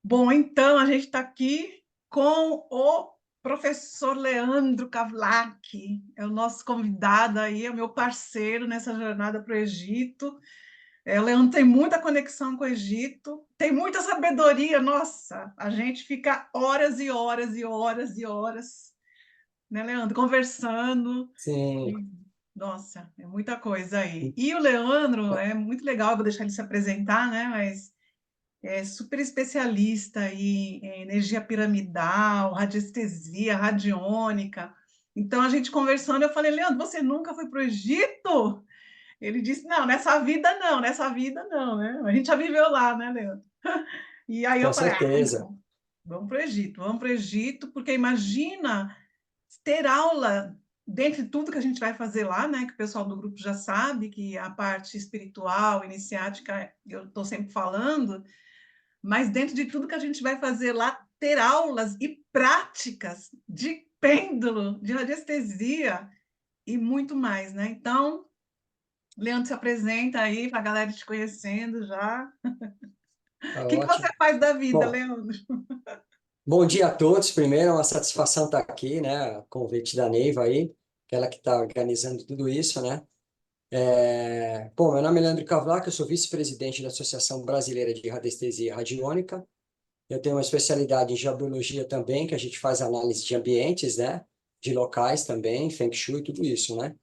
Bom, então a gente está aqui com o professor Leandro Kavlak, é o nosso convidado aí, é o meu parceiro nessa jornada para o Egito. O Leandro tem muita conexão com o Egito, tem muita sabedoria, nossa, a gente fica horas e horas e horas e horas, né, Leandro, conversando. Sim, E, nossa, é muita coisa aí. E o Leandro é muito legal, eu vou deixar ele se apresentar, né, mas é super especialista em energia piramidal, radiestesia, radiônica. Então, a gente conversando, eu falei, Leandro, você nunca foi para o Egito? Ele disse, não, nessa vida não, né? A gente já viveu lá, né, Leandro? E aí com eu falei, certeza. não, vamos para o Egito, porque imagina ter aula dentre tudo que a gente vai fazer lá, né? Que o pessoal do grupo já sabe, que a parte espiritual, iniciática, eu estou sempre falando, mas dentro de tudo que a gente vai fazer lá, ter aulas e práticas de pêndulo, de radiestesia e muito mais, né? Então, Leandro, se apresenta aí para a galera te conhecendo já. Tá O que você ótimo. faz da vida, Bom, Leandro? bom dia a todos. Primeiro, é uma satisfação estar aqui, né? Convite da Neiva aí, aquela que está organizando tudo isso, né? Bom, meu nome é Leandro Cavlac, eu sou vice-presidente da Associação Brasileira de Radiestesia e Radiônica. Eu tenho uma especialidade em geobiologia também, que a gente faz análise de ambientes, né? De locais também, Feng Shui, tudo isso, né?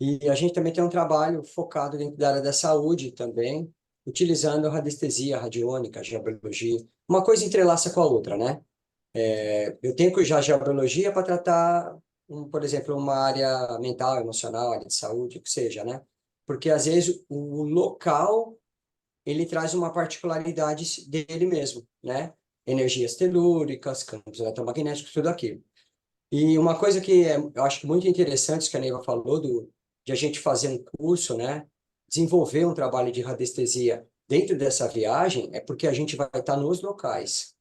E a gente também tem um trabalho focado dentro da área da saúde também, utilizando radiestesia, radiônica, geobiologia. Uma coisa entrelaça com a outra, né? Eu tenho que usar geobiologia para tratar, por exemplo, uma área mental, emocional, área de saúde, o que seja, né? Porque às vezes o local ele traz uma particularidade dele mesmo, né? Energias telúricas, campos eletromagnéticos, tudo aquilo. E uma coisa que eu acho muito interessante, que a Neiva falou, de a gente fazer um curso, né? Desenvolver um trabalho de radiestesia dentro dessa viagem, é porque a gente vai estar nos locais,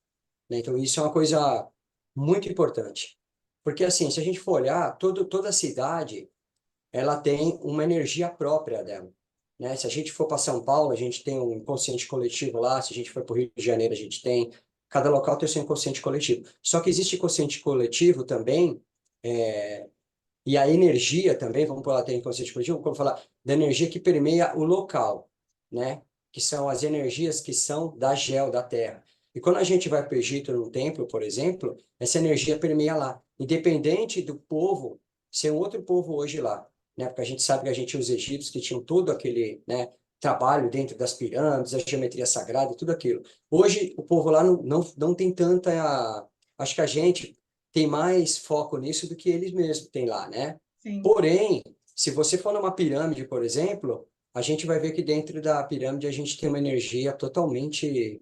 né? Então, isso é uma coisa muito importante. Porque, assim, se a gente for olhar, toda cidade, ela tem uma energia própria dela, né? Se a gente for para São Paulo, a gente tem um inconsciente coletivo lá. Se a gente for para o Rio de Janeiro, a gente tem... Cada local tem o seu inconsciente coletivo. Só que existe inconsciente coletivo também, e a energia também, vamos falar, tem inconsciente coletivo, vamos falar da energia que permeia o local, né? Que são as energias que são da gel, da terra. E quando a gente vai para o Egito, num templo, por exemplo, essa energia permeia lá, independente do povo ser um outro povo hoje lá, né? Porque a gente sabe que a gente tinha os egípcios que tinham todo aquele, né, trabalho dentro das pirâmides, a geometria sagrada, tudo aquilo. Hoje, o povo lá não tem tanta... Acho que a gente tem mais foco nisso do que eles mesmos têm lá, né? Sim. Porém, se você for numa pirâmide, por exemplo, a gente vai ver que dentro da pirâmide a gente tem uma energia totalmente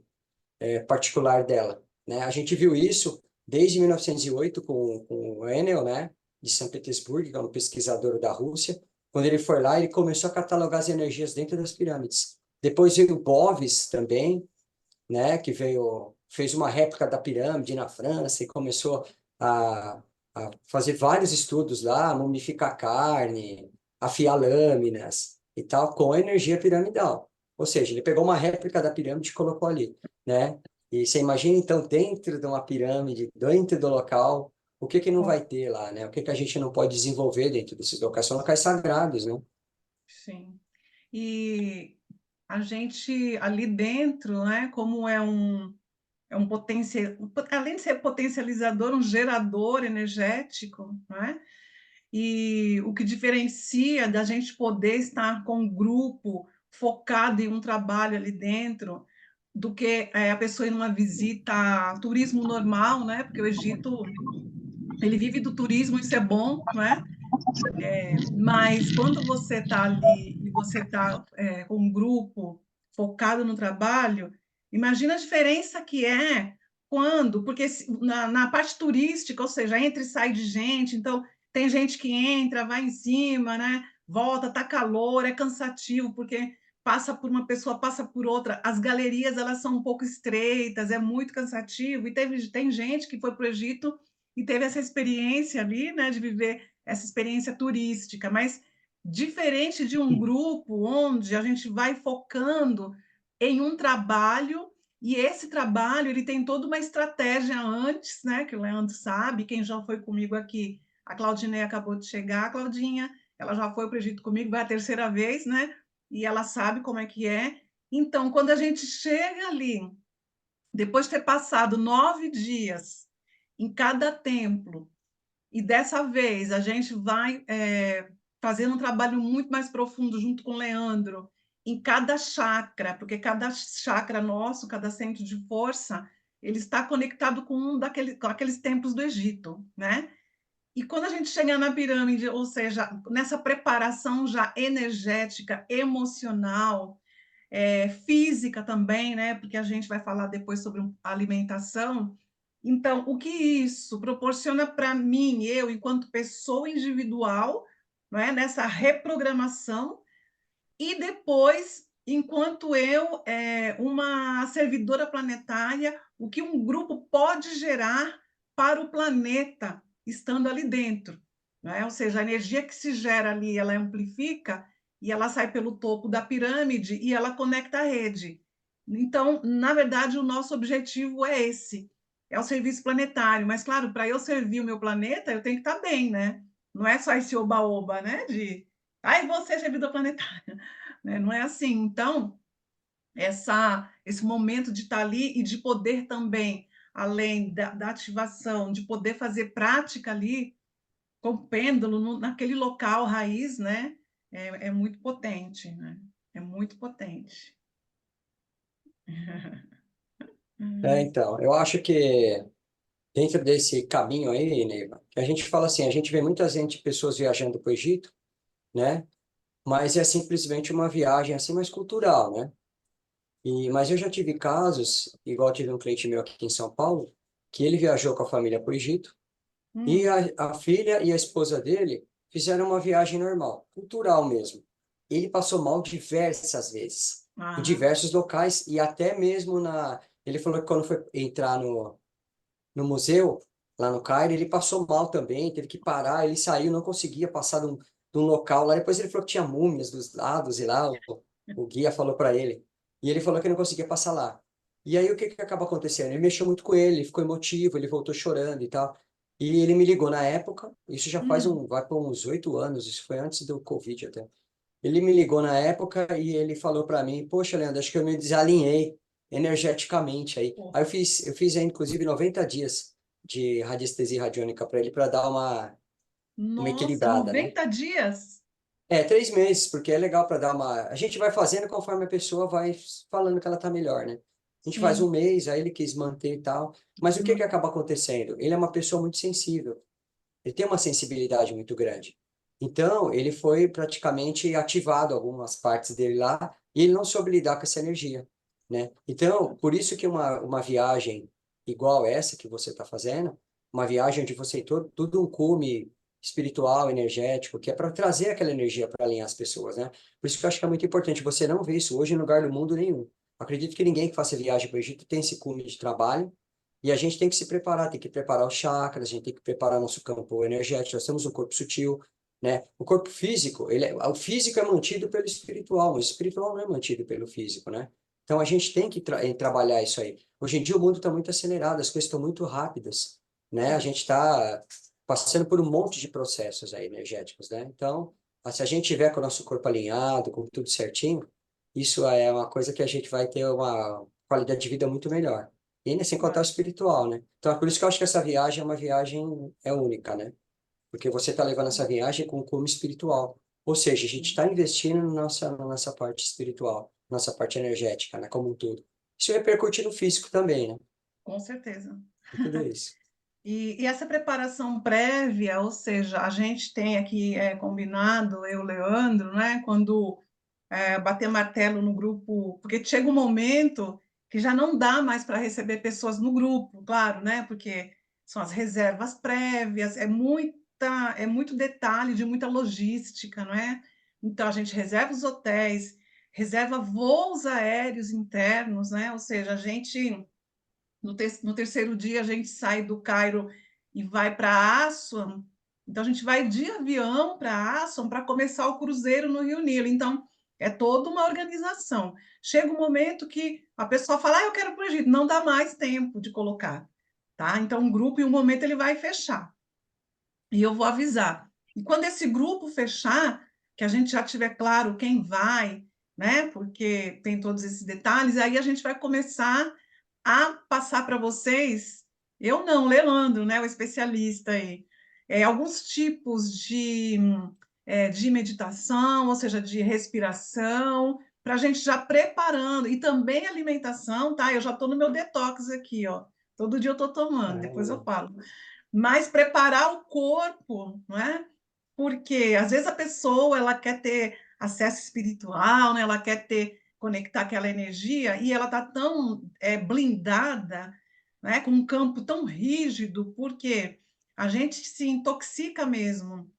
particular dela, né? A gente viu isso desde 1908 com o Enel, né? De São Petersburgo, que é um pesquisador da Rússia. Quando ele foi lá, ele começou a catalogar as energias dentro das pirâmides. Depois veio o Bovis também, né, que fez uma réplica da pirâmide na França e começou a fazer vários estudos lá, mumificar carne, afiar lâminas e tal, com energia piramidal. Ou seja, ele pegou uma réplica da pirâmide e colocou ali, né? E você imagina, então, dentro de uma pirâmide, dentro do local, o que que não vai ter lá, né? O que que a gente não pode desenvolver dentro desses locais? São locais sagrados, né? Sim. E a gente ali dentro, né, como é um potencial, além de ser potencializador, um gerador energético, né? E o que diferencia da gente poder estar com um grupo focado em um trabalho ali dentro do que a pessoa ir numa visita turismo normal, né? Porque o Egito ele vive do turismo, isso é bom, né? Mas quando você está ali e você está com um grupo focado no trabalho, imagina a diferença que é quando, porque na parte turística, ou seja, entra e sai de gente, então tem gente que entra, vai em cima, né? Volta, tá calor, é cansativo, porque passa por uma pessoa, passa por outra. As galerias elas são um pouco estreitas, é muito cansativo. E tem gente que foi para o Egito e teve essa experiência ali, né, de viver essa experiência turística, mas diferente de um grupo onde a gente vai focando em um trabalho E esse trabalho, ele tem toda uma estratégia antes, né, que o Leandro sabe, quem já foi comigo aqui, a Claudinei acabou de chegar, a Claudinha, ela já foi para o Egito comigo, vai a terceira vez, né, e ela sabe como é que é. Então, quando a gente chega ali, depois de ter passado 9 dias em cada templo, e dessa vez a gente vai fazendo um trabalho muito mais profundo junto com o Leandro, em cada chakra, porque cada chakra nosso, cada centro de força, ele está conectado com com aqueles templos do Egito, né? E quando a gente chega na pirâmide, ou seja, nessa preparação já energética, emocional, física também, né? Porque a gente vai falar depois sobre alimentação. Então, o que isso proporciona para mim, eu, enquanto pessoa individual, não é? Nessa reprogramação, e depois, enquanto eu, uma servidora planetária, o que um grupo pode gerar para o planeta, estando ali dentro. Não é? Ou seja, a energia que se gera ali, ela amplifica e ela sai pelo topo da pirâmide e ela conecta a rede. Então, na verdade, o nosso objetivo é esse, é o serviço planetário. Mas, claro, para eu servir o meu planeta, eu tenho que estar bem, né? Não é só esse oba-oba, né? De, ai, você é servidor planetário, né? Não é assim. Então, esse momento de estar ali e de poder também, além da ativação, de poder fazer prática ali, com o pêndulo, naquele local raiz, né? É muito potente, né? É muito potente. Então, eu acho que dentro desse caminho aí, Neiva, que a gente fala assim, a gente vê muita gente, pessoas viajando para o Egito, né? Mas é simplesmente uma viagem assim mais cultural, né? Mas eu já tive casos, igual tive um cliente meu aqui em São Paulo, que ele viajou com a família para o Egito e Hum, a filha e a esposa dele fizeram uma viagem normal, cultural mesmo. Ele passou mal diversas vezes, em ah, diversos locais e até mesmo Ele falou que quando foi entrar no museu, lá no Cairo, ele passou mal também, teve que parar, ele saiu, não conseguia passar de um local lá. Depois ele falou que tinha múmias dos lados e lá o guia falou para ele. E ele falou que não conseguia passar lá. E aí o que que acaba acontecendo? Ele mexeu muito com ele ficou emotivo, ele voltou chorando e tal. E ele me ligou na época, isso já faz hum, vai para uns 8 anos, isso foi antes do Covid até. Ele me ligou na época e ele falou para mim, poxa, Leandro, acho que eu me desalinhei energeticamente aí. pô. Aí eu fiz inclusive 90 dias de radiestesia radiônica para ele para dar uma Nossa, equilibrada, né? 90 dias? 3 meses, porque é legal para dar uma. A gente vai fazendo conforme a pessoa vai falando que ela tá melhor, né? A gente faz Sim. 1 mês, aí ele quis manter e tal. Mas o que que acaba acontecendo? Ele é uma pessoa muito sensível. Ele tem uma sensibilidade muito grande. Então, ele foi praticamente ativado algumas partes dele lá e ele não soube lidar com essa energia, né? Então, por isso que uma viagem igual essa que você está fazendo, uma viagem onde você tem tudo um cume espiritual, energético, que é para trazer aquela energia para alinhar as pessoas, né? Por isso que eu acho que é muito importante. Você não vê isso hoje em lugar do mundo nenhum. Acredito que ninguém que faça viagem para o Egito tem esse cume de trabalho e a gente tem que se preparar, tem que preparar os chakras, a gente tem que preparar nosso campo energético. Nós temos um corpo sutil, né? O corpo físico, o físico é mantido pelo espiritual, mas o espiritual não é mantido pelo físico, né? Então a gente tem que trabalhar isso aí. Hoje em dia o mundo está muito acelerado, as coisas estão muito rápidas, né? A gente está passando por um monte de processos aí energéticos, né? Então, se a gente tiver com o nosso corpo alinhado, com tudo certinho, isso é uma coisa que a gente vai ter uma qualidade de vida muito melhor. E ainda sem contar o Vai. espiritual, né? Então, é por isso que eu acho que essa viagem é uma viagem única, né? Porque você está levando essa viagem com como espiritual. Ou seja, a gente está investindo na nossa parte espiritual, nossa parte energética, né? Como um todo. Isso repercute no físico também, né? Com certeza. E tudo isso. E essa preparação prévia, ou seja, a gente tem aqui combinado, eu, Leandro, né, quando bater martelo no grupo, porque chega um momento que já não dá mais para receber pessoas no grupo, claro, né, porque são as reservas prévias, é muito detalhe de muita logística, não é? Então a gente reserva os hotéis, reserva voos aéreos internos, né? Ou seja, a gente no terceiro dia, a gente sai do Cairo e vai para Assuan. Então, a gente vai de avião para Assuan para começar o cruzeiro no Rio Nilo. Então, É toda uma organização. Chega um momento que a pessoa fala, eu quero ir para o Egito, não dá mais tempo de colocar, tá? Então, um grupo, em um momento, ele vai fechar. E eu vou avisar. E quando esse grupo fechar, que a gente já tiver claro quem vai, né? Porque tem todos esses detalhes, aí a gente vai começar a passar para vocês, eu não, Leandro, né, o especialista aí, alguns tipos de meditação, ou seja, de respiração, para a gente já preparando, e também alimentação, tá? Eu já estou no meu detox aqui, ó. Todo dia eu estou tomando, depois eu falo. Mas preparar o corpo, não é? Porque às vezes a pessoa ela quer ter acesso espiritual, né? Ela quer ter conectar aquela energia e ela está tão blindada, né? Com um campo tão rígido, porque a gente se intoxica mesmo.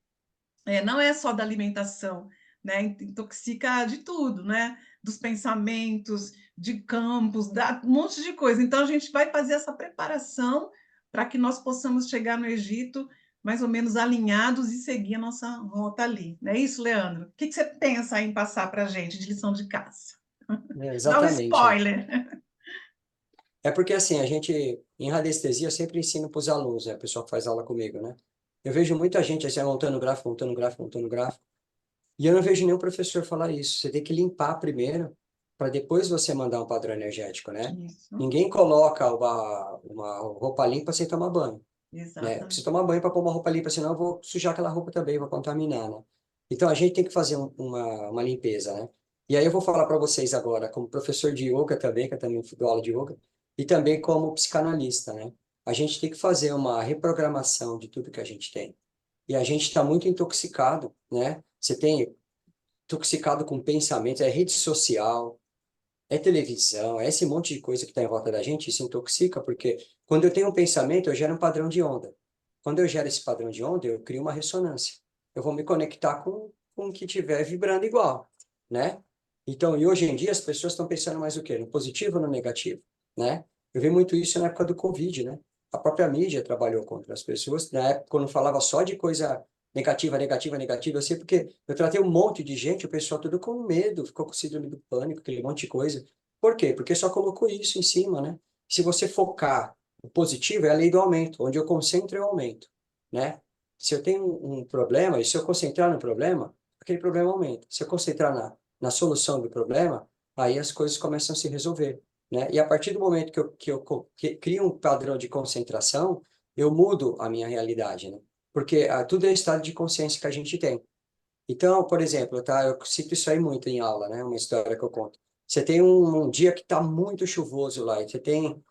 Não é só da alimentação, né? Intoxica de tudo, né? Dos pensamentos, de campos, um monte de coisa. Então a gente vai fazer essa preparação para que nós possamos chegar no Egito mais ou menos alinhados e seguir a nossa rota ali. Não é isso, Leandro? O que você pensa em passar para a gente de lição de casa? Dá um Exatamente. spoiler. É porque, assim, a gente, em radiestesia, eu sempre ensino para os alunos, né? O pessoal que faz aula comigo, né? Eu vejo muita gente assim, montando gráfico, montando gráfico, montando gráfico. E eu não vejo nenhum professor falar isso. Você tem que limpar primeiro, para depois você mandar um padrão energético, né? Isso, Ninguém coloca uma roupa limpa sem tomar banho, né? Eu preciso exatamente. tomar banho para pôr uma roupa limpa, senão eu vou sujar aquela roupa também, vou contaminar, né? Então a gente tem que fazer uma limpeza, né? E aí eu vou falar para vocês agora, como professor de yoga também, que eu também dou aula de yoga, e também como psicanalista, né? A gente tem que fazer uma reprogramação de tudo que a gente tem. E a gente está muito intoxicado, né? Você tem intoxicado com pensamentos, é rede social, é televisão, é esse monte de coisa que está em volta da gente, isso intoxica, porque quando eu tenho um pensamento, eu gero um padrão de onda. Quando eu gero esse padrão de onda, eu crio uma ressonância. Eu vou me conectar com o que estiver vibrando igual, né? Então, e hoje em dia as pessoas estão pensando mais o quê? No positivo ou no negativo, né? Eu vi muito isso na época do Covid, né? A própria mídia trabalhou contra as pessoas. Na época, quando falava só de coisa negativa, negativa, negativa, eu sei porque eu tratei um monte de gente, o pessoal tudo com medo, ficou com síndrome do pânico, aquele monte de coisa. Por quê? Porque só colocou isso em cima, né? Se você focar o positivo, é a lei do aumento, onde eu concentro, eu aumento, né? Se eu tenho um problema, e se eu concentrar no problema, aquele problema aumenta. Se eu concentrar na solução do problema, aí as coisas começam a se resolver, né? E a partir do momento que crio um padrão de concentração, eu mudo a minha realidade, né? Porque tudo é estado de consciência que a gente tem. Então, por exemplo, tá? Eu cito isso aí muito em aula, né? Uma história que eu conto. Você tem um dia que está muito chuvoso lá, e você tem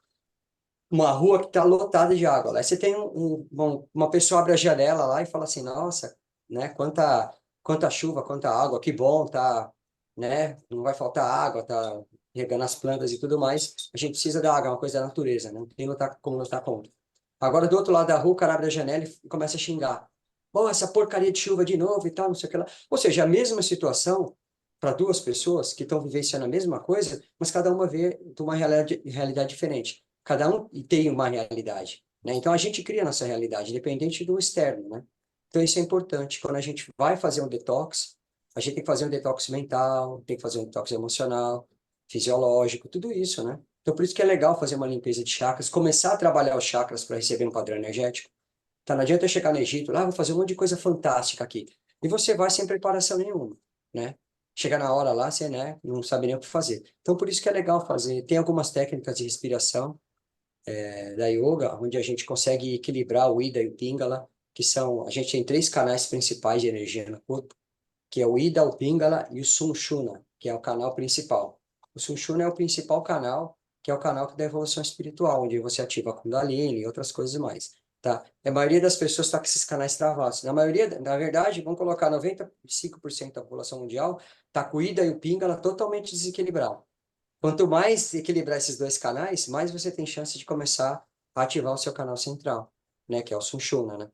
uma rua que está lotada de água lá. Aí você tem uma pessoa abre a janela lá e fala assim, nossa, né? Quanta chuva, quanta água, que bom, tá, né? Não vai faltar água, tá regando as plantas e tudo mais. A gente precisa da água, é uma coisa da natureza, né? Não tem como lutar contra. Agora, do outro lado da rua, o cara abre a janela e começa a xingar. Bom, essa porcaria de chuva de novo e tal, não sei o que lá. Ou seja, a mesma situação para duas pessoas que estão vivenciando a mesma coisa, mas cada uma vê de uma realidade diferente. Cada um tem uma realidade, né? Então, a gente cria a nossa realidade, independente do externo, né? Então, isso é importante. Quando a gente vai fazer um detox, a gente tem que fazer um detox mental, tem que fazer um detox emocional, fisiológico, tudo isso, né? Então, por isso que é legal fazer uma limpeza de chakras, começar a trabalhar os chakras para receber um padrão energético. Tá, não adianta eu chegar no Egito, lá, vou fazer um monte de coisa fantástica aqui. E você vai sem preparação nenhuma, né? Chega na hora lá, você, né, não sabe nem o que fazer. Então, por isso que é legal fazer. Tem algumas técnicas de respiração, da yoga, onde a gente consegue equilibrar o Ida e o Pingala, que são, a gente tem três canais principais de energia no corpo, que é o Ida, o Pingala e o Sumshuna, que é o canal principal. O Sumshuna é o principal canal, que é o canal da evolução espiritual, onde você ativa a Kundalini e outras coisas mais, tá? A maioria das pessoas está com esses canais travados. Na verdade, vamos colocar 95% da população mundial está com o Ida e o Pingala totalmente desequilibrado. Quanto mais equilibrar esses dois canais, mais você tem chance de começar a ativar o seu canal central, né, que é o Sunshuna, né?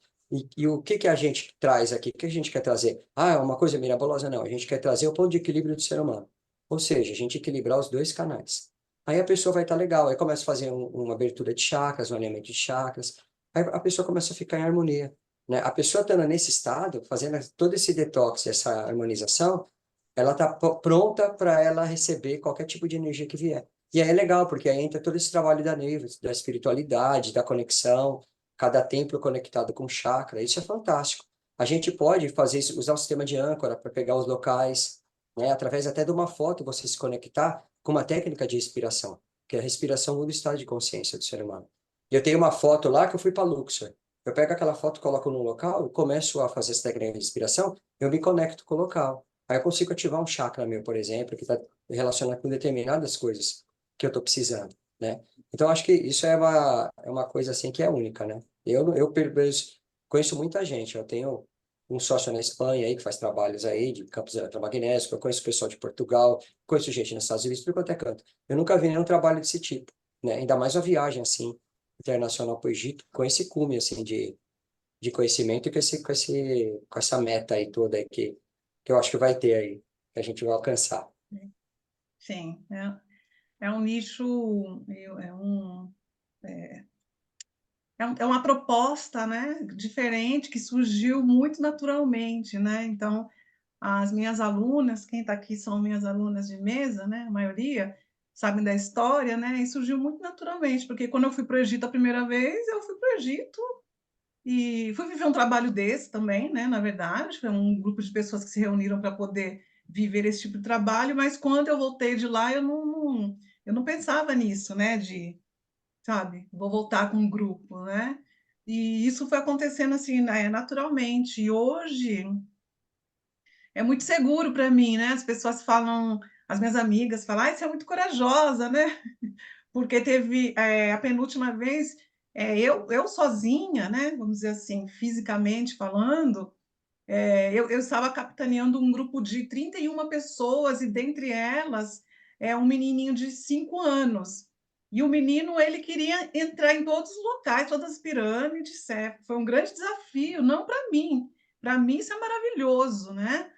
E o que que a gente traz aqui? O que a gente quer trazer? Ah, é uma coisa mirabolosa? Não, a gente quer trazer o ponto de equilíbrio do ser humano. Ou seja, a gente equilibrar os dois canais. Aí a pessoa vai estar legal, aí começa a fazer uma abertura de chakras, um alinhamento de chakras, aí a pessoa começa a ficar em harmonia, né? A pessoa estando nesse estado, fazendo todo esse detox, essa harmonização, ela está pronta para ela receber qualquer tipo de energia que vier. E aí é legal, porque aí entra todo esse trabalho da Neiva, da espiritualidade, da conexão, cada templo conectado com chakra, isso é fantástico. A gente pode fazer isso, usar o sistema de âncora para pegar os locais, né, através até de uma foto, você se conectar com uma técnica de respiração, que é a respiração muda o estado de consciência do ser humano. E eu tenho uma foto lá que eu fui para Luxor. Eu pego aquela foto, coloco no local, começo a fazer essa técnica de respiração, eu me conecto com o local. Aí eu consigo ativar um chakra meu, por exemplo, que está relacionado com determinadas coisas que eu estou precisando, né? Então, acho que isso é uma coisa, assim, que é única, né? Eu pelo menos, conheço muita gente. Eu tenho um sócio na Espanha aí, que faz trabalhos aí de campos eletromagnéticos. Eu conheço pessoal de Portugal, conheço gente nos Estados Unidos, tudo quanto é canto. Eu nunca vi nenhum trabalho desse tipo, né? Ainda mais uma viagem, assim, internacional para o Egito, com esse cume, assim, de conhecimento e com essa meta aí toda aí que eu acho que vai ter aí, que a gente vai alcançar. Sim, é um nicho, é uma proposta, né, diferente, que surgiu muito naturalmente, né? Então, as minhas alunas, quem está aqui são minhas alunas de mesa, né? A maioria sabem da história, né? E surgiu muito naturalmente, porque quando eu fui para o Egito a primeira vez, eu fui para o Egito e fui viver um trabalho desse também, né? Na verdade, foi um grupo de pessoas que se reuniram para poder viver esse tipo de trabalho, mas quando eu voltei de lá, eu não pensava nisso, né? De, sabe, vou voltar com um grupo, né? E isso foi acontecendo assim, né, naturalmente. E hoje é muito seguro para mim, né? As pessoas falam, as minhas amigas falam, ah, você é muito corajosa, né? Porque teve a penúltima vez, eu sozinha, né? Vamos dizer assim, fisicamente falando, eu estava capitaneando um grupo de 31 pessoas e dentre elas um menininho de 5 anos. E o menino, ele queria entrar em todos os locais, todas as pirâmides, certo? Foi um grande desafio, não para mim. Para mim isso é maravilhoso, né?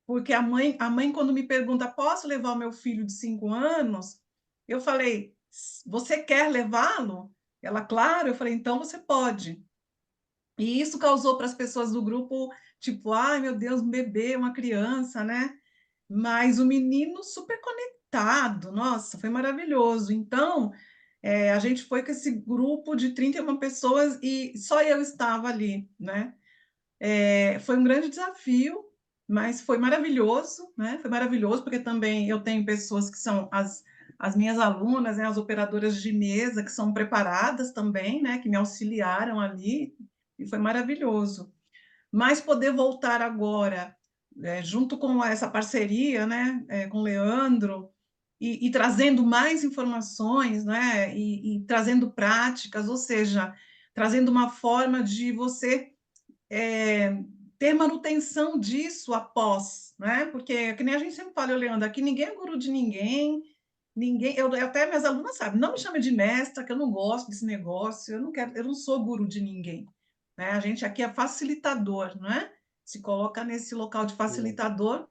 Porque a mãe, quando me pergunta, posso levar o meu filho de 5 anos? Eu falei, você quer levá-lo? Ela, claro. Eu falei, então você pode. E isso causou para as pessoas do grupo, tipo, ai meu Deus, um bebê, uma criança, né? Mas o menino super conectado, nossa, foi maravilhoso. Então, a gente foi com esse grupo de 31 pessoas e só eu estava ali, né? Foi um grande desafio, mas foi maravilhoso, né? Foi maravilhoso, porque também eu tenho pessoas que são as minhas alunas, né? As operadoras de mesa, que são preparadas também, né? Que me auxiliaram ali, e foi maravilhoso. Mas poder voltar agora, junto com essa parceria, né? Com o Leandro, e trazendo mais informações, né? E trazendo práticas, ou seja, trazendo uma forma de você ter manutenção disso após, né? Porque, que nem a gente sempre fala, Leandro, aqui ninguém é guru de ninguém, ninguém, até minhas alunas sabem, não me chame de mestra, que eu não gosto desse negócio, eu não quero, eu não sou guru de ninguém, né? A gente aqui é facilitador, não é? Se coloca nesse local de facilitador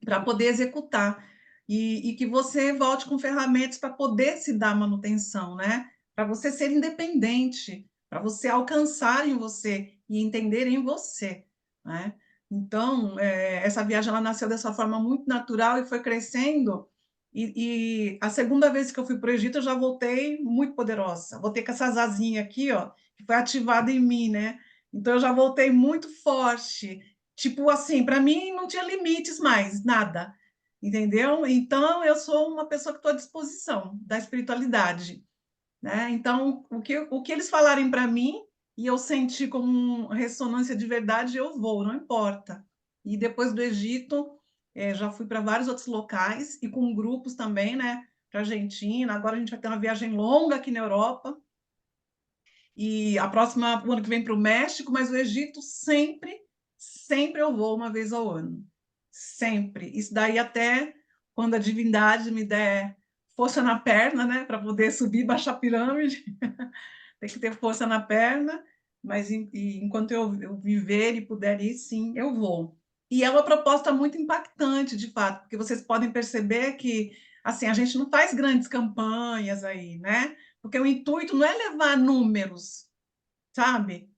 para poder executar e que você volte com ferramentas para poder se dar manutenção, né? Para você ser independente, para você alcançar em você e entender em você, né? Então, essa viagem ela nasceu dessa forma muito natural e foi crescendo. E a segunda vez que eu fui para o Egito, eu já voltei muito poderosa. Voltei com essas asinhas aqui, ó, que foi ativada em mim, né? Então, eu já voltei muito forte. Tipo assim, para mim não tinha limites mais, nada. Entendeu? Então, eu sou uma pessoa que estou à disposição da espiritualidade, né? Então, o que eles falarem para mim e eu sentir como ressonância de verdade, eu vou, não importa. E depois do Egito, já fui para vários outros locais e com grupos também, né? Para Argentina. Agora a gente vai ter uma viagem longa aqui na Europa. E a próxima, o ano que vem, para o México, mas o Egito sempre eu vou uma vez ao ano. Sempre. Isso daí até quando a divindade me der força na perna, né, para poder subir e baixar a pirâmide, tem que ter força na perna, mas enquanto eu viver e puder ir, sim, eu vou. E é uma proposta muito impactante, de fato, porque vocês podem perceber que assim a gente não faz grandes campanhas aí, né? Porque o intuito não é levar números, sabe?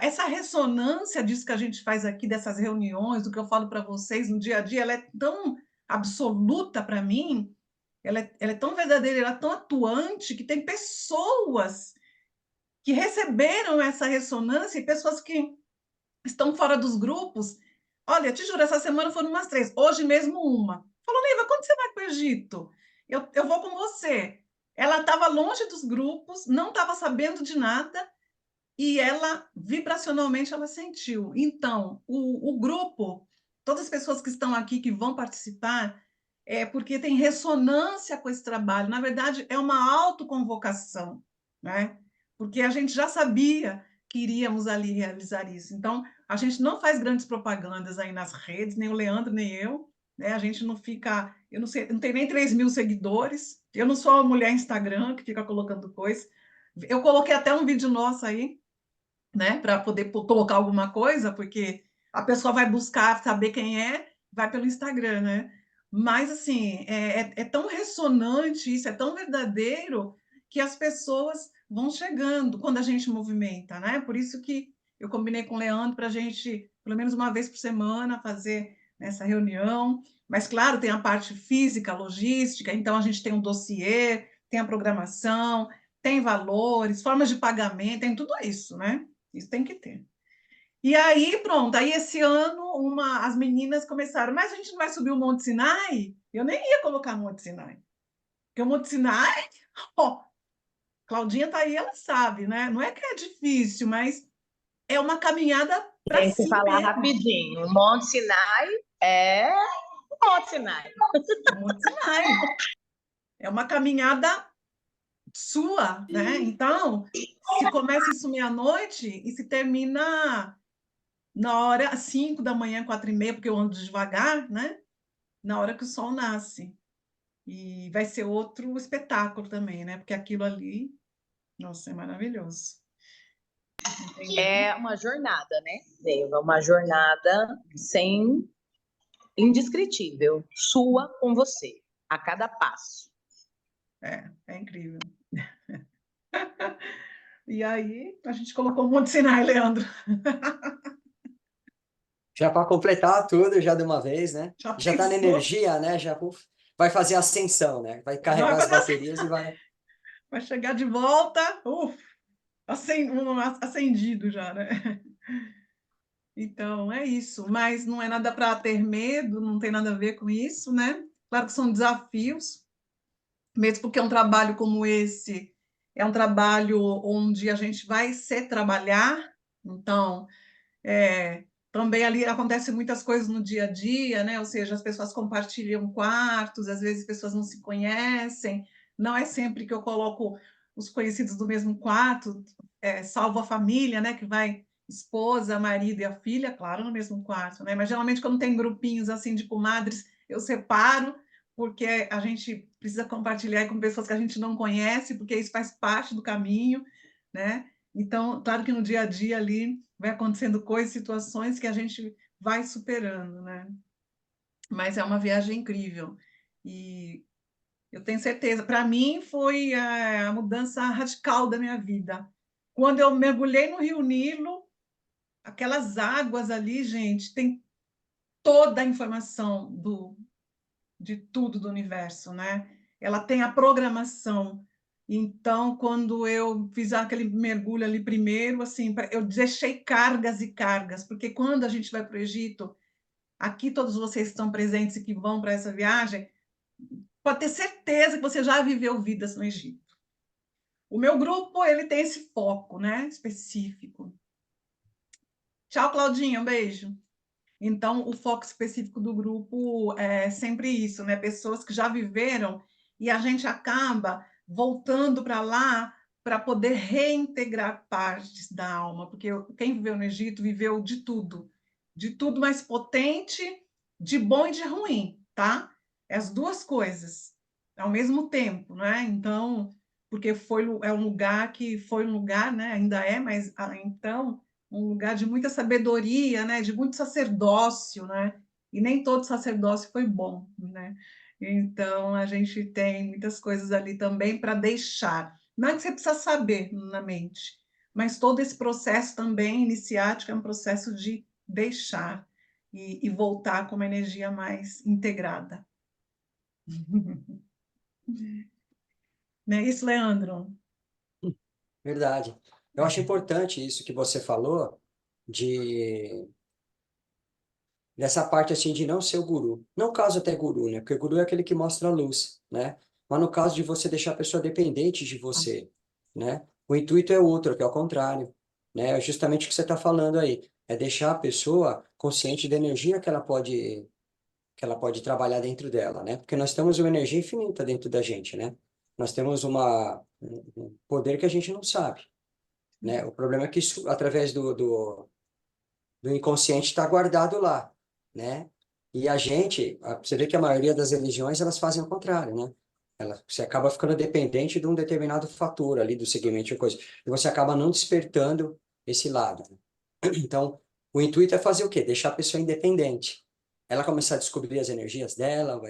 essa ressonância disso que a gente faz aqui, dessas reuniões, do que eu falo para vocês no dia a dia, ela é tão absoluta para mim, ela é tão verdadeira, ela é tão atuante, que tem pessoas que receberam essa ressonância e pessoas que estão fora dos grupos. Olha, te juro, essa semana foram umas 3, hoje mesmo uma. Falou, Neiva, quando você vai para o Egito? Eu vou com você. Ela estava longe dos grupos, não estava sabendo de nada, e ela, vibracionalmente, ela sentiu. Então, o grupo, todas as pessoas que estão aqui, que vão participar, é porque tem ressonância com esse trabalho. Na verdade, é uma autoconvocação, né? Porque a gente já sabia que iríamos ali realizar isso. Então, a gente não faz grandes propagandas aí nas redes, nem o Leandro, nem eu, né? A gente não fica, eu não sei, não tem nem 3.000 seguidores, eu não sou uma mulher Instagram que fica colocando coisa. Eu coloquei até um vídeo nosso aí, né, para poder colocar alguma coisa, porque a pessoa vai buscar saber quem é, vai pelo Instagram, né? Mas, assim, é tão ressonante isso, é tão verdadeiro, que as pessoas vão chegando quando a gente movimenta, né? Por isso que eu combinei com o Leandro para a gente, pelo menos uma vez por semana, fazer essa reunião. Mas, claro, tem a parte física, logística, então a gente tem um dossiê, tem a programação, tem valores, formas de pagamento, tem tudo isso, né? Isso tem que ter. E aí, pronto, aí esse ano as meninas começaram, mas a gente não vai subir o Monte Sinai? Eu nem ia colocar Monte Sinai. Porque o Monte Sinai, ó, Claudinha tá aí, ela sabe, né? Não é que é difícil, mas é uma caminhada para Tem que si falar mesmo. rapidinho. O Monte Sinai é o Monte Sinai. O Monte Sinai. É uma caminhada sua, né? Então, se começa isso meia-noite e se termina na hora 5 da manhã, 4h30, porque eu ando devagar, né? Na hora que o sol nasce. E vai ser outro espetáculo também, né? Porque aquilo ali, nossa, é maravilhoso. Entendeu? É uma jornada, né, Neiva? Uma jornada sem indescritível, sua com você, a cada passo. É incrível. E aí, a gente colocou um monte de Sinai, Leandro. Já para completar tudo, já de uma vez, né? Já Já está na pensou? energia, né? Já vai fazer ascensão, né? Vai Já vai carregar as fazer assim, baterias e vai. vai chegar de volta, acendido já, né? Então, é isso. Mas não é nada para ter medo, não tem nada a ver com isso, né? Claro que são desafios, mesmo porque um trabalho como esse é um trabalho onde a gente vai se trabalhar, então, também ali acontecem muitas coisas no dia a dia, né? Ou seja, as pessoas compartilham quartos, às vezes as pessoas não se conhecem, não é sempre que eu coloco os conhecidos do mesmo quarto, salvo a família, né? Que vai esposa, marido e a filha, claro, no mesmo quarto, né? Mas geralmente quando tem grupinhos assim de comadres, eu separo, porque a gente precisa compartilhar com pessoas que a gente não conhece, porque isso faz parte do caminho, né? Então, claro que no dia a dia ali vai acontecendo coisas, situações que a gente vai superando, né? Mas é uma viagem incrível. E eu tenho certeza, para mim foi a mudança radical da minha vida. Quando eu mergulhei no Rio Nilo, aquelas águas ali, gente, tem toda a informação de tudo do universo, né? Ela tem a programação. Então, quando eu fiz aquele mergulho ali primeiro, assim, eu deixei cargas e cargas, porque quando a gente vai para o Egito, aqui todos vocês estão presentes e que vão para essa viagem, pode ter certeza que você já viveu vidas no Egito. O meu grupo, ele tem esse foco, né, específico. Tchau, Claudinha, um beijo. Então, o foco específico do grupo é sempre isso, né? Pessoas que já viveram e a gente acaba voltando para lá para poder reintegrar partes da alma, porque quem viveu no Egito viveu de tudo mais potente, de bom e de ruim, tá? É as duas coisas ao mesmo tempo, né? Então, porque é um lugar que foi um lugar, né? Ainda é, mas então um lugar de muita sabedoria, né, de muito sacerdócio, né, e nem todo sacerdócio foi bom, né, então a gente tem muitas coisas ali também para deixar, não é que você precisa saber na mente, mas todo esse processo também iniciático é um processo de deixar e voltar com uma energia mais integrada. Não é isso, Leandro? Verdade. Eu acho importante isso que você falou de dessa parte assim de não ser o guru. Não o caso até guru, né? Porque o guru é aquele que mostra a luz, né? Mas no caso de você deixar a pessoa dependente de você, né? O intuito é outro, que é o contrário, né? É justamente o que você está falando aí. É deixar a pessoa consciente da energia que ela pode trabalhar dentro dela, né? Porque nós temos uma energia infinita dentro da gente, né? Nós temos um poder que a gente não sabe, né? O problema é que isso, através do inconsciente está guardado lá, né? E a gente, você vê que a maioria das religiões, elas fazem o contrário, né? Você acaba ficando dependente de um determinado fator ali do segmento de coisa. E você acaba não despertando esse lado, né? Então, o intuito é fazer o quê? Deixar a pessoa independente. Ela começar a descobrir as energias dela,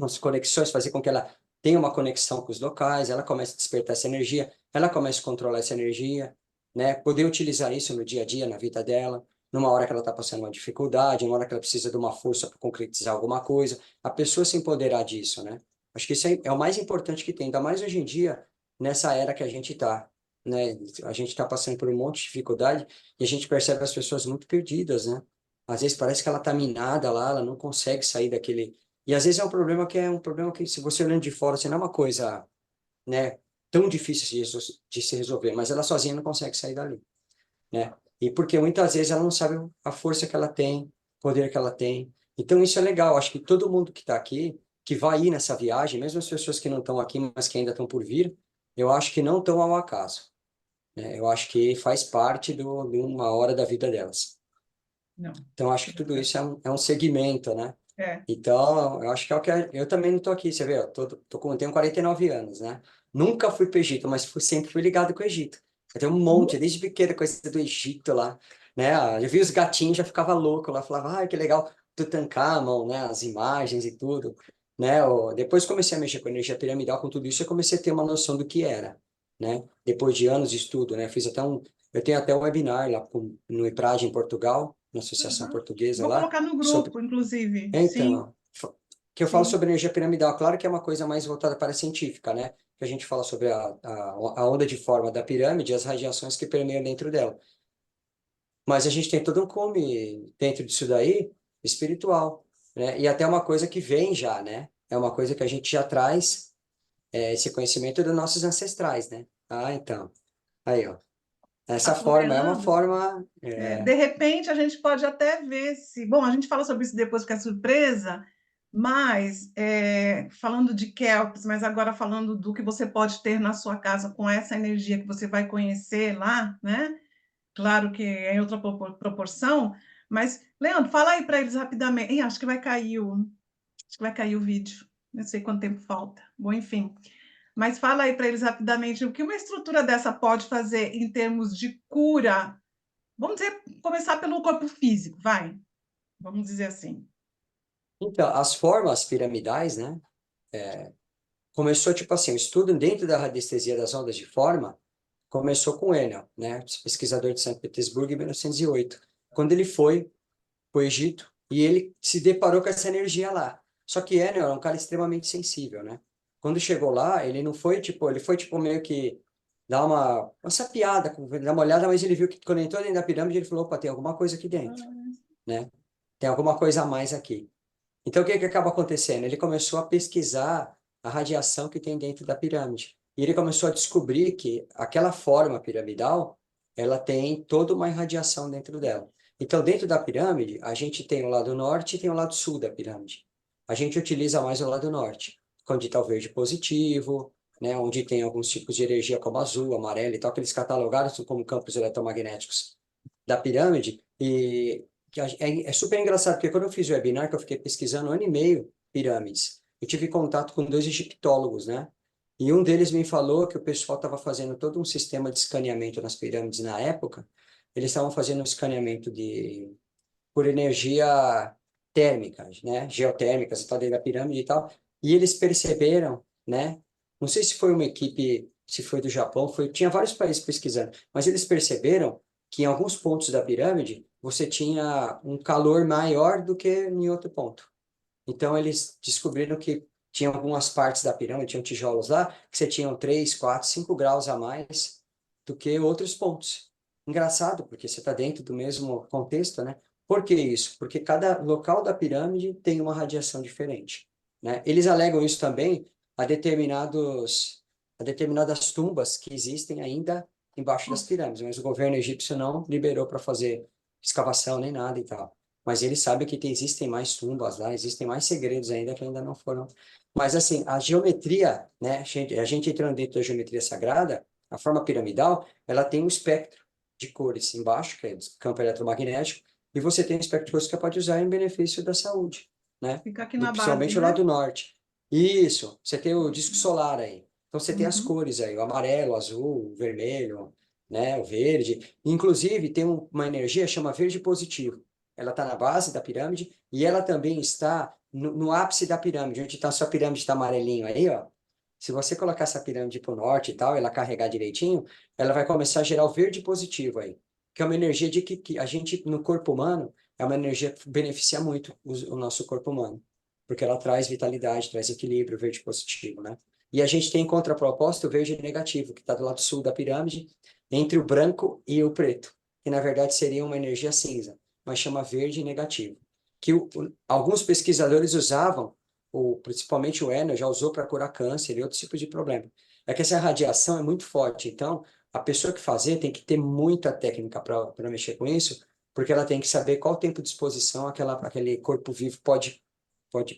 as conexões, fazer com que ela tenha uma conexão com os locais, ela comece a despertar essa energia, ela comece a controlar essa energia, né? Poder utilizar isso no dia a dia, na vida dela, numa hora que ela está passando uma dificuldade, numa hora que ela precisa de uma força para concretizar alguma coisa, a pessoa se empoderar disso, né? Acho que isso é o mais importante que tem, ainda mais hoje em dia, nessa era que a gente está, né? A gente está passando por um monte de dificuldade, e a gente percebe as pessoas muito perdidas, né? Às vezes parece que ela tá minada lá, ela não consegue sair daquele... E às vezes é um problema que, se você olhando de fora, assim, não é uma coisa, né, tão difícil de se resolver, mas ela sozinha não consegue sair dali, né? E porque muitas vezes ela não sabe a força que ela tem, o poder que ela tem. Então isso é legal, acho que todo mundo que está aqui, que vai ir nessa viagem, mesmo as pessoas que não estão aqui, mas que ainda estão por vir, eu acho que não estão ao acaso, né? Eu acho que faz parte de uma hora da vida delas. Não. Então, acho que tudo isso é um segmento, né? É. Então, eu acho que é o que eu também não estou aqui, você vê, tenho 49 anos, né? Nunca fui para o Egito, mas sempre fui ligado com o Egito. Eu tenho um monte, desde pequena, coisa do Egito lá, né? Eu vi os gatinhos, já ficava louco lá, falava, que legal, Tutankhamon, né? As imagens e tudo, né? Depois comecei a mexer com energia piramidal, com tudo isso, eu comecei a ter uma noção do que era, né? Depois de anos de estudo, né? Eu tenho até um webinar lá no IPRAD, em Portugal, na Associação Uhum. Portuguesa Vou lá, colocar no sobre... grupo, inclusive. Sim, Então, que eu falo sim. sobre energia piramidal, claro que é uma coisa mais voltada para a científica, né? Que a gente fala sobre a onda de forma da pirâmide e as radiações que permeiam dentro dela. Mas a gente tem todo um come dentro disso daí, espiritual, né? E até uma coisa que vem já, né? É uma coisa que a gente já traz, esse conhecimento dos nossos ancestrais, né? Ah, então, aí, ó. Essa forma é uma Leandro, forma... de repente a gente pode até ver se. Bom, a gente fala sobre isso depois, que é surpresa, mas falando de Kelps, mas agora falando do que você pode ter na sua casa com essa energia que você vai conhecer lá, né? Claro que é em outra proporção, mas, Leandro, fala aí para eles rapidamente. Ih, acho que vai cair o vídeo. Não sei quanto tempo falta. Bom, enfim. Mas fala aí para eles rapidamente o que uma estrutura dessa pode fazer em termos de cura. Vamos dizer, começar pelo corpo físico, vai. Vamos dizer assim. Então, as formas piramidais, né? Começou, tipo assim, o estudo dentro da radiestesia das ondas de forma começou com Enel, né? Pesquisador de São Petersburgo, em 1908, quando ele foi para o Egito e ele se deparou com essa energia lá. Só que Enel era um cara extremamente sensível, né? Quando chegou lá, ele foi tipo meio que dar uma sapiada, dar uma olhada, mas ele viu que quando ele entrou dentro da pirâmide, ele falou, opa, tem alguma coisa aqui dentro, né? Tem alguma coisa a mais aqui. Então, o que que acaba acontecendo? Ele começou a pesquisar a radiação que tem dentro da pirâmide. E ele começou a descobrir que aquela forma piramidal, ela tem toda uma irradiação dentro dela. Então, dentro da pirâmide, a gente tem o lado norte e tem o lado sul da pirâmide. A gente utiliza mais o lado norte, onde está o verde positivo, né, onde tem alguns tipos de energia como azul, amarelo e tal, que eles catalogaram como campos eletromagnéticos da pirâmide. E é super engraçado, porque quando eu fiz o webinar, que eu fiquei pesquisando 1 ano e meio pirâmides, eu tive contato com 2 egiptólogos, né? E um deles me falou que o pessoal estava fazendo todo um sistema de escaneamento nas pirâmides na época. Eles estavam fazendo um escaneamento por energia térmica, né? Geotérmicas e tal, dentro da pirâmide e tal. E eles perceberam, né? Não sei se foi uma equipe se foi do Japão, tinha vários países pesquisando, mas eles perceberam que em alguns pontos da pirâmide você tinha um calor maior do que em outro ponto. Então eles descobriram que tinha algumas partes da pirâmide, tinham tijolos lá, que você tinha 3, 4, 5 graus a mais do que outros pontos. Engraçado, porque você está dentro do mesmo contexto, né? Por que isso? Porque cada local da pirâmide tem uma radiação diferente, né? Eles alegam isso também a determinadas tumbas que existem ainda embaixo das pirâmides, mas o governo egípcio não liberou para fazer escavação nem nada e tal. Mas eles sabem que existem mais tumbas lá, existem mais segredos ainda que ainda não foram. Mas assim, a geometria, né? A gente entrando dentro da geometria sagrada, a forma piramidal, ela tem um espectro de cores embaixo, que é campo eletromagnético, e você tem um espectro de cores que você pode usar em benefício da saúde, né? Fica aqui na base, Principalmente o né? lado norte. Isso, você tem o disco solar aí. Então você tem as Uhum. cores aí, o amarelo, o azul, o vermelho, né, o verde. Inclusive tem uma energia chama verde positivo. Ela está na base da pirâmide e ela também está no ápice da pirâmide, onde está a sua pirâmide está amarelinho aí, ó. Se você colocar essa pirâmide para o norte e tal, ela carregar direitinho, ela vai começar a gerar o verde positivo aí, que é uma energia de que a gente, no corpo humano, é uma energia que beneficia muito o nosso corpo humano, porque ela traz vitalidade, traz equilíbrio, o verde positivo, né? E a gente tem em contraproposto o verde negativo, que está do lado sul da pirâmide, entre o branco e o preto, que na verdade seria uma energia cinza, mas chama verde negativo, que alguns pesquisadores usavam, principalmente o Enel já usou para curar câncer e outros tipos de problema. É que essa radiação é muito forte, então a pessoa que fazer tem que ter muita técnica para mexer com isso, porque ela tem que saber qual tempo de exposição aquele corpo vivo pode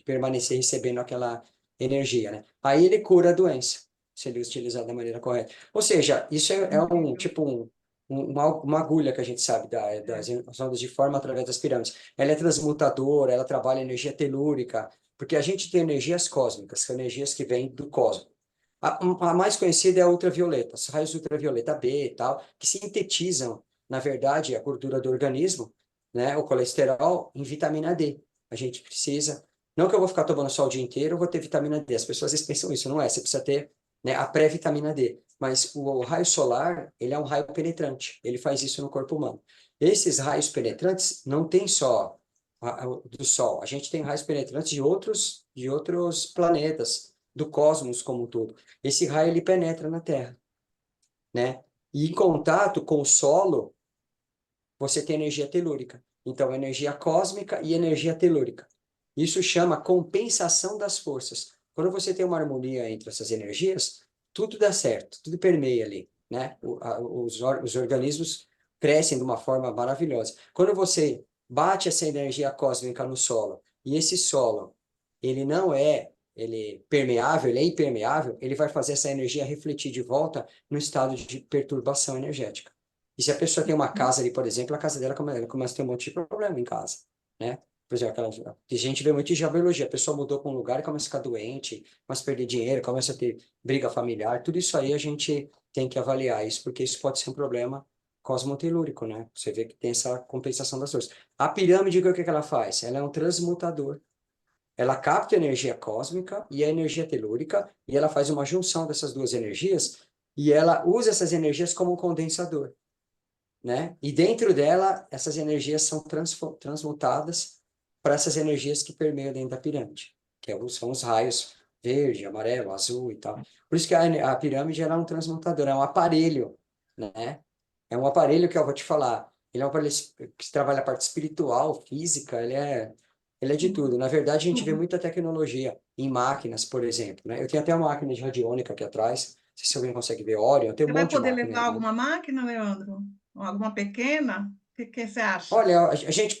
permanecer recebendo aquela energia, né? Aí ele cura a doença, se ele utilizar da maneira correta. Ou seja, isso é um Incrível. tipo uma agulha que a gente sabe das ondas de forma através das pirâmides. Ela é transmutadora, ela trabalha energia telúrica, porque a gente tem energias cósmicas, que são energias que vêm do cosmos. A mais conhecida é a ultravioleta, os raios ultravioleta B e tal, que sintetizam, na verdade, a gordura do organismo, né, o colesterol, em vitamina D. A gente precisa. Não que eu vou ficar tomando sol o dia inteiro, eu vou ter vitamina D. As pessoas às vezes pensam isso, não é? Você precisa ter, né, a pré-vitamina D. Mas o raio solar, ele é um raio penetrante. Ele faz isso no corpo humano. Esses raios penetrantes não tem só do Sol. A gente tem raios penetrantes de outros planetas, do cosmos como um todo. Esse raio ele penetra na Terra, né? E em contato com o solo, você tem energia telúrica. Então, energia cósmica e energia telúrica. Isso chama compensação das forças. Quando você tem uma harmonia entre essas energias, tudo dá certo, tudo permeia ali, né? Os organismos crescem de uma forma maravilhosa. Quando você bate essa energia cósmica no solo, e esse solo, ele não é permeável, ele é impermeável, ele vai fazer essa energia refletir de volta no estado de perturbação energética. E se a pessoa tem uma casa ali, por exemplo, a casa dela começa a ter um monte de problema em casa, né? Por exemplo, a gente vê muito em geologia, a pessoa mudou para um lugar e começa a ficar doente, começa a perder dinheiro, começa a ter briga familiar, tudo isso aí a gente tem que avaliar isso, porque isso pode ser um problema cosmotelúrico, né? Você vê que tem essa compensação das forças. A pirâmide, o que ela faz? Ela é um transmutador. Ela capta a energia cósmica e a energia telúrica, e ela faz uma junção dessas duas energias, e ela usa essas energias como um condensador, né? E dentro dela, essas energias são transmutadas para essas energias que permeiam dentro da pirâmide, são os raios verde, amarelo, azul e tal. Por isso que a pirâmide ela é um transmutador, é um aparelho, né? É um aparelho que eu vou te falar, ele é um aparelho que trabalha a parte espiritual, física, ele é de tudo. Na verdade, a gente vê Tudo. muita tecnologia em máquinas, por exemplo, né? Eu tenho até uma máquina de radiônica aqui atrás, não sei se alguém consegue ver, Orion, eu tenho Você um vai monte de poder máquina levar ali. alguma máquina, Leandro? Alguma pequena? O que você acha? Olha, a gente